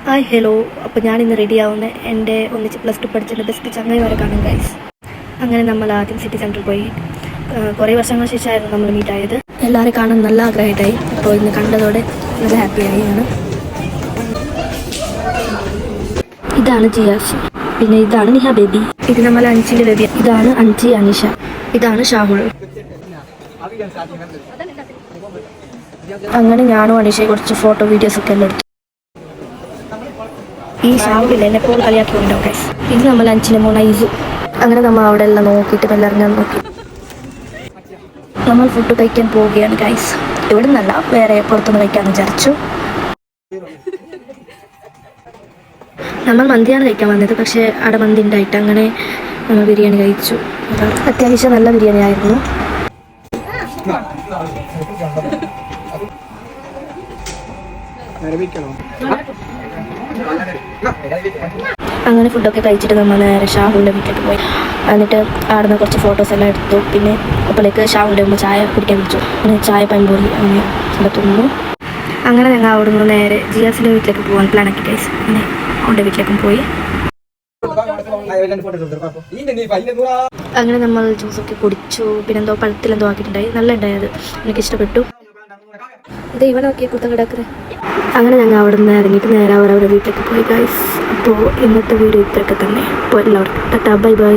Hi hello. അപ്പോൾ ഞാനിന്ന് റെഡിയാവുന്ന എൻ്റെ ഒന്നിച്ച് +2 പഠിച്ചതിൻ്റെ ബെസ്റ്റ് ചങ്ങായിമാരെ കാണും ഗൈസ്. അങ്ങനെ നമ്മൾ ആദ്യം സിറ്റി സെൻറ്ററിൽ പോയി. കുറേ വർഷങ്ങൾക്ക് ശേഷമായിരുന്നു നമ്മൾ മീറ്റായത്. എല്ലാവരെയും കാണാൻ നല്ല ആഗ്രഹമായിട്ടായി. അപ്പോൾ ഇന്ന് കണ്ടതോടെ നല്ല ഹാപ്പിയായി ആണ്. ഇതാണ് ജിയാസ്, പിന്നെ ഇതാണ് നിഹ ബേബി, ഇത് നമ്മൾ അഞ്ചിൻ്റെ ബേബി, ഇതാണ് അഞ്ചി അനിഷ, ഇതാണ് ഷാഹുൾ. അങ്ങനെ ഞാനും അനീഷയെ കുറച്ച് ഫോട്ടോ വീഡിയോസ് ഒക്കെ എല്ലാം എടുത്തു. ഈ ഷാഹുലില്ല എന്നെ എപ്പോൾ കളിയാക്കിയിട്ടുണ്ടാവും ഗൈസ്. ഇത് നമ്മൾ അഞ്ചിൻ്റെ മോൻ ഐസു. അങ്ങനെ നമ്മൾ അവിടെ എല്ലാം നോക്കിയിട്ട് എല്ലാവരും നോക്കി നമ്മൾ ഫുഡ് കഴിക്കാൻ പോവുകയാണ് ഗൈസ്. ഇവിടെ നിന്നല്ല, വേറെ പുറത്തുനിന്ന് കഴിക്കാമെന്ന് വിചാരിച്ചു. നമ്മൾ മന്തിയാണ് കഴിക്കാൻ വന്നത്, പക്ഷേ അവിടെ മന്തി ഉണ്ടായിട്ട് അങ്ങനെ നമ്മൾ ബിരിയാണി കഴിച്ചു. അത്യാവശ്യം നല്ല ബിരിയാണി ആയിരുന്നു. അങ്ങനെ ഫുഡൊക്കെ കഴിച്ചിട്ട് നമ്മൾ നേരെ ഷാഹുലിൻ്റെ വീട്ടിലേക്ക് പോയി. എന്നിട്ട് അവിടെ നിന്ന് കുറച്ച് ഫോട്ടോസ് എല്ലാം എടുത്തു. പിന്നെ അപ്പോഴേക്ക് ഷാഹുലിൻ്റെ അമ്മ ചായ കുടിക്കാൻ വെച്ചു. പിന്നെ ചായ പമ്പൂരി അങ്ങനെ അവിടെ തിന്നു. അങ്ങനെ ഞങ്ങൾ അവിടെ നിന്ന് നേരെ ജിയാസിൻ്റെ വീട്ടിലേക്ക് പോകാൻ പ്ലാനാക്കി ഗൈസ്. അങ്ങനെ അവൻ്റെ വീട്ടിലേക്കും പോയി. അങ്ങനെ നമ്മൾ ജ്യൂസൊക്കെ കുടിച്ചു. പിന്നെ എന്തോ പഴത്തിലെന്തോ ആക്കിയിട്ടുണ്ടായി, നല്ല ഉണ്ടായത്, എനിക്കിഷ്ടപ്പെട്ടു. ഇത് ഇവനൊക്കെ കുത്ത കിടക്കുന്നത്. അങ്ങനെ ഞങ്ങൾ അവിടെ നിന്ന് ഇറങ്ങിയിട്ട് നേരെ അവരവരുടെ വീട്ടിലേക്ക് പോയി ഗൈസ്. അപ്പോൾ ഇന്നത്തെ വീഡിയോ ഇത്രയൊക്കെ തന്നെ. അപ്പോൾ എല്ലാവർക്കും ടാറ്റാ, ബൈ ബൈ.